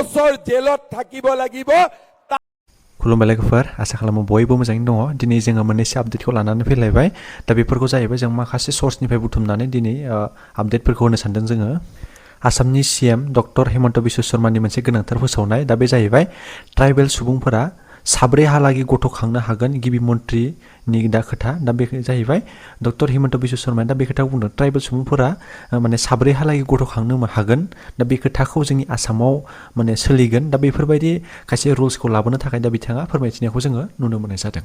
বছৰ জেলত থাকিব লাগিব। खुलुमबाय लोगोफोर, आसा खालामो बयबो मोजाङैनो दङ। दिनै जोङो मोननैसो आपडेटखौ लानानै फैलायबाय। दा बेफोरखौ जाहैबाय जों माखासे सर्सनिफ्राय बुथुमनानै दिनै आपडेटफोरखौ होनो सानदों जोङो। आसामनि CM डक्टर हेमन्त बिश्व शर्मानि मोनसे गोनांथार फोसावनाय, दा बे जाहैबाय ट्राइबेल सुबुंफोरा 3हालागै गथ' खांनो हागोन गिबि मन्थ्रिनि दा खोथा। दा बे जाहैबाय डक्टर हेमन्त बिश्व शर्माया दा बे खोथाखौ बुंदों ट्राइबेल सुबुंफोरा माने 3हालागै गथ' खांनो हागोन। दा बे खोथाखौ जोंनि आसामाव माने सोलिगोन। दा बेफोरबायदि खायसे रुल्सखौ लाबोनो थाखाय दा बिथाङा फोरमायथिनायखौ जोङो नुनो मोननाय जादों।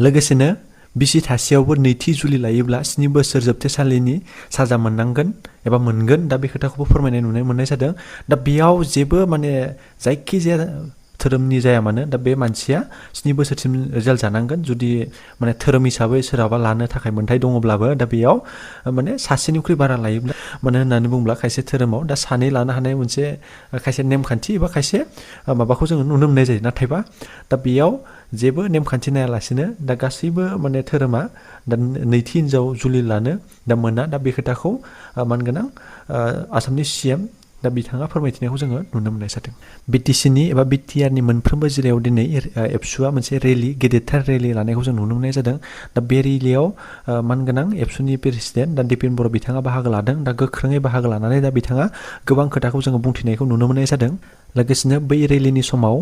लोगोसेनो बिसि थासेयावबो 2थि जुलि लायोब्ला 7 बोसोर जोबथेसालिनि साजा मोननांगोन एबा मोनगोन। दा बे खोथाखौबो फोरमायनाय नुनो मोननाय जादों। दा बेयाव जेबो माने जायखिजाया धोरोमनि जाया मानो दा बे मानसिया 7 बोसोरसिम जेल जानांगोन। जुदि माने धोरोम हिसाबै सोरहाबा लानो थाखाय मोन्थाय दङब्लाबो दा बेयाव माने सासेनिख्रुइ बारा लायोब्ला, मानो होननानै बुङोब्ला खायसे धोरोमाव दा 2 लानो हानाय मोनसे खायसे नेमखान्थि एबा खायसे माबाखौ जोङो नुनो मोननाय जायो। नाथायबा दा बेयाव जेबो नेमखान्थि नायालासिनो दा गासैबो माने धोरोमा दा 2थि हिनजाव जुलि लानो दा मोना। दा बे खोथाखौ मानगोनां आसामनि CM दा बिथाङा फोरमायथिनायखौ जोङो नुनो मोननाय जादों। BTCनि एबा BTRनि मोनफ्रोमबो जिल्लायाव दिनै एबसुआ मोनसे रेलि, गेदेरथार रेलि लानायखौ जों नुनो मोननाय जादों। दा बे रेलियाव मानगोनां एबसुनि प्रेसिडेन्ट दा दिपेन बर' बिथाङा बाहागो लादों। दा गोख्रोङै बाहागो लानानै दा बिथाङा गोबां खोथाखौ जोङो बुंथिनायखौ नुनो मोननाय जादों। लोगोसेनो बै रेलिनि समाव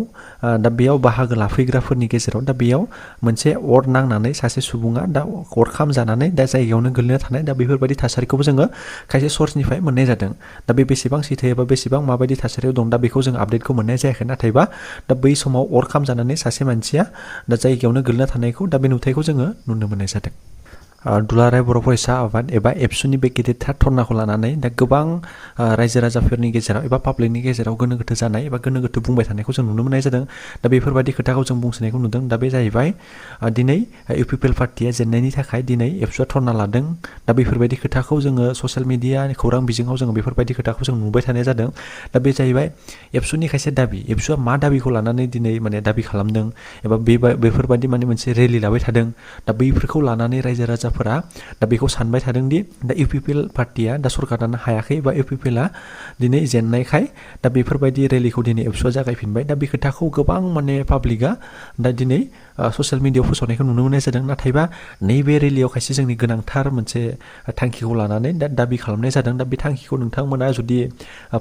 दा बेयाव बाहागो लाफैग्राफोरनि गेजेराव दा बेयाव मोनसे अर नांनानै सासे सुबुङा दा अर खामजानानै दा जायगायावनो गोलैना थानाय दा बेफोरबायदि थासारिखौबो जोङो खायसे सर्सनिफ्राय मोननाय जादों। दा बे बेसेबां सैथो एबा बेसेबां माबायदि थासारियाव दं दा बेखौ जों आपडेटखौ मोननाय जायाखै। नाथायबा दा बै समाव अर खामजानानै सासे मानसिया दा जायगायावनो गोलैना थानायखौ दा बे नुथायखौ जोङो नुनो मोननाय जादों। दुलाराय बर' फरायसा आफाद एबा एबसुनि बे गेदेरथार धर्नाखौ लानानै दा गोबां रायजो राजाफोरनि गेजेराव एबा पाब्लिकनि गेजेराव गोनो गोथो जानाय एबा गोनो गोथो बुंबाय थानायखौ जों नुनो मोननाय जादों। दा बेफोरबायदि खोथाखौ जों बुंसोनायखौ नुदों। दा बे जाहैबाय दिनै UPPL पार्टिया जेननायनि थाखाय दिनै एबसुआ धर्ना लादों। दा बेफोरबायदि खोथाखौ जोङो ससियेल मिडिया खौरां बिजोङाव जोङो बेफोरबायदि खोथाखौ जों नुबाय थानाय जादों। दा बे जाहैबाय एबसुनि खायसे दाबि, एबसुआ मा दाबिखौ लानानै दिनै माने दाबि खालामदों एबा बेफोरबायदि माने मोनसे रेलि लाबाय थादों। दा बैफोरखौ लानानै रायजो राजाफोरा दा बेखौ सानबाय थादोंदि दा UPPL पार्टिया दा सरकार दानो हायाखै एबा UPPLआ दिनै जेननायखाय दा बेफोरबायदि रेलिखौ दिनै एबसुआ जागायफिनबाय। दा बे खोथाखौ गोबां माने पाब्लिकआ दा दिनै ससियेल मिडियायाव फोसावनायखौ नुनो मोननाय जादों। नाथायबा नैबे रेलियाव खायसे जोंनि गोनांथार मोनसे थांखिखौ लानानै दा दाबि खालामनाय जादों। दा बे थांखिखौ नोंथांमोना जुदि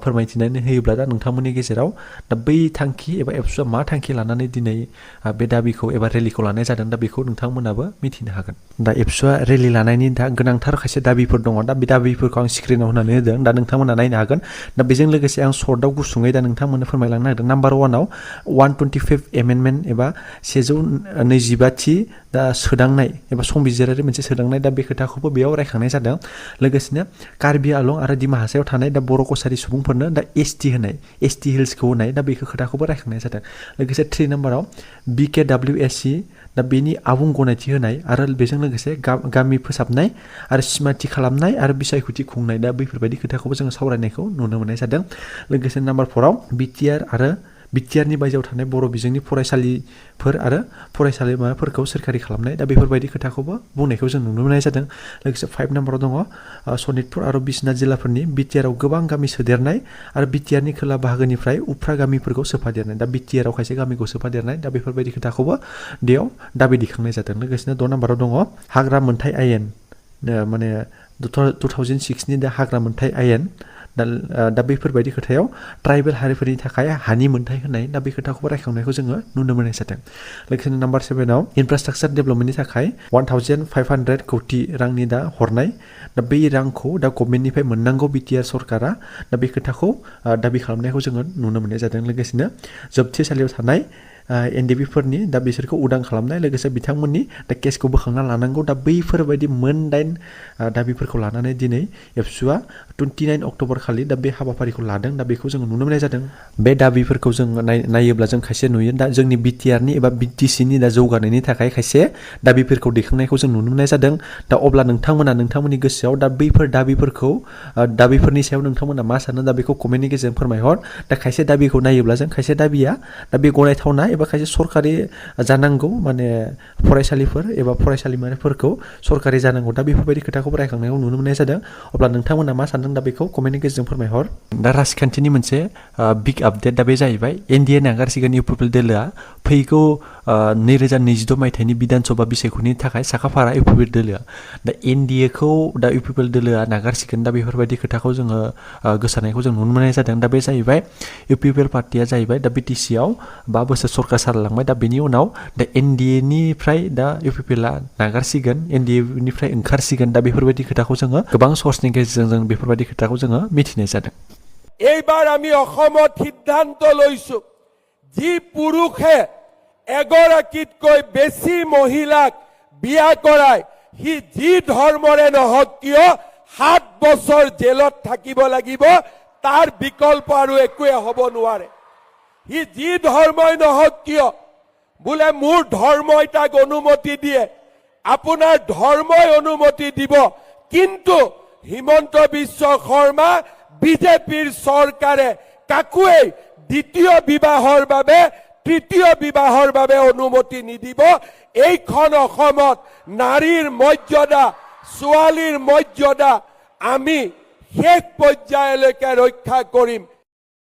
फोरमायथिनानै होयोब्ला दा नोंथांमोननि गेजेराव दा बै थांखि एबा एबसुआ मा थांखि लानानै दिनै बे दाबिखौ एबा रेलिखौ लानाय जादों दा बेखौ नोंथांमोनाबो मिथिनो हागोन। दा एबसुआ रेलि लानायनि दा गोनांथार खायसे दाबिफोर दङ। दा बे दाबिफोरखौ आं स्क्रिनाव होनानै होदों। दा नोंथांमोना नायनो हागोन। दा बेजों लोगोसे आं सर्टआव गुसुङै दा नोंथांमोननो फोरमायलांनो नागिरदों। नाम्बार 1आव 125 एमेन्डमेन्ट एबा 125थि दा सोदांनाय एबा संबिजिरारि मोनसे सोदांनाय दा बे खोथाखौबो बेयाव रायखांनाय जादों। लोगोसेनो कार्बि आलं आरो दिमा हासायाव थानाय दा बर' कसारि सुबुंफोरनो दा ST होनाय, ST हिल्सखौ होनाय दा बेखौ खोथाखौबो रायखांनाय जादों। लोगोसे 3 नाम्बाराव BKWSC दा बेनि आबुं गनायथि होनाय आरो बेजों लोगोसे गामि फोसाबनाय आरो सिमाथि खालामनाय आरो बिसायख'थि खुंनाय दा बैफोरबायदि खोथाखौबो जोङो सावरायनायखौ नुनो मोननाय जादों। लोगोसे नाम्बार 4आव BTRनि बायजोआव थानाय बर' बिजोंनि फरायसालिफोर आरो फरायसालिमाफोरखौ सोरखारि खालामनाय दा बेफोरबायदि खोथाखौबो बुंनायखौ जों नुनो मोननाय जादों। लोगोसे 5 नाम्बाराव दङ सनितपुर आरो बिश्वनाथ जिल्लाफोरनि BTRआव गोबां गामि सोदेरनाय आरो BTRनि खोला बाहागोनिफ्राय उफ्रा गामिफोरखौ सोफादेरनाय दा BTRआव खायसे गामिखौ सोफादेरनाय दा बेफोरबायदि खोथाखौबो बेयाव दाबि दैखांनाय जादों। लोगोसेनो 6 नाम्बाराव दङ हाग्रा मोनथाय आयेन, माने 2006नि दा हाग्रा मोनथाय आयेन दा बेफोरबायदि खोथायाव ट्राइबेल हारिफोरनि थाखाय हानि मोनथाय होनाय दा बे खोथाखौबो रायखांनायखौ जोङो नुनो मोननाय जादों। लोगोसेनो नाम्बार 7आव इनफ्रास्ट्राकचार डेभेलपमेन्टनि थाखाय 1500 कौटि रांनि दा हरनाय दा बै रांखौ दा गभर्नमेन्टनिफ्राय मोननांगौ BTR सरकारा दा बे खोथाखौ दाबि खालामनायखौ जोङो नुनो मोननाय जादों। लोगोसेनो जोबथेसालियाव थानाय NDBफोरनि दा बिसोरखौ उदां खालामनाय लोगोसे बिथांमोननि दा केसखौ बोखांना लानांगौ दा बैफोरबायदि मोन 8 दाबिफोरखौ लानानै दिनै एबसुआ 29 अक्ट'बर खालि दा बे हाबाफारिखौ लादों। दा बेखौ जोङो नुनो मोननाय जादों। बे दाबिफोरखौ जों नायोब्ला जों खायसे नुयो दा जोंनि BTRनि एबा BTCनि दा जौगानायनि थाखाय खायसे दाबिफोरखौ दैखांनायखौ जों नुनो मोननाय जादों। दा अब्ला नोंथांमोननि गोसोआव दा बैफोर दाबिफोरनि सायाव नोंथांमोना मा सानो दा बेखौ कमेन्टनि गेजेरजों फोरमायहर। दा खायसे दाबिखौ नायोब्ला जों खायसे दाबिया दा बे गनायथावना एबा खायसे सरकारि जानांगौ माने फरायसालिफोर एबा फरायसालिमाफोरखौ सरकारि जानांगौ दा बेफोरबायदि खोथाखौ रायखांनायखौ नुनो मोननाय जादों अब्ला नोंथांमोना मा सानदों दा बेखौ कमेन्टनि गेजेरजों फोरमायहर दा राजखान्थिनि मोनसे बिग आपडेट दा बे जाहैबाय एनडिए नागारसिगोन इउपिपिएल दोलोआ फैगौ 2022 मायथाइनि बिधान सभा बिसायख'थिनि थाखाय साखाफारा इउपिपिएल दोलोआ दा एनडिएखौ दा इउपिपिएल दोलोआ नागारसिगोन दा बेफोरबायदि खोथाखौ जोङो गोसारनायखौ जों नुनो मोननाय जादों दा बे जाहैबाय इउपिपिएल पार्टिया जाहैबाय दा बिटिसिआव 5 बोसोर सरकार सालायलांबाय दा बेनि उनाव दा एनडिएनिफ्राय दा इउपिपिएलआ नागारसिगोन एनडिएनिफ्राय ओंखारसिगोन दा बेफोरबायदि खोथाखौ जोङो गोबां सर्सनि गेजेरजों जों बेफोरबायदि खोथाखौ जोङो मिथिनाय जादों এইবাৰ আমি অসমত সিদ্ধান্ত লৈছো যি পুৰুষে এগৰাকীতকৈ বেছি মহিলাক বিয়া কৰায় সি যি ধৰ্মৰে নহওক কিয় 7 বছৰ জেলত থাকিব লাগিব তাৰ বিকল্প আৰু একোৱে হ'ব নোৱাৰে সি যি ধৰ্মই নহওক কিয় বোলে মোৰ ধৰ্মই তাক অনুমতি দিয়ে আপোনাৰ ধৰ্মই অনুমতি দিব কিন্তু হিমন্ত বিশ্ব শৰ্মা বিজেপিৰ চৰকাৰে কাকুৱে দ্বিতীয় বিবাহৰ বাবে তৃতীয় বিবাহৰ বাবে অনুমতি নিদিব এইখন অসমত নাৰীৰ মৰ্যাদা ছোৱালীৰ মৰ্যাদা আমি শেষ পৰ্যায়লৈকে ৰক্ষা কৰিম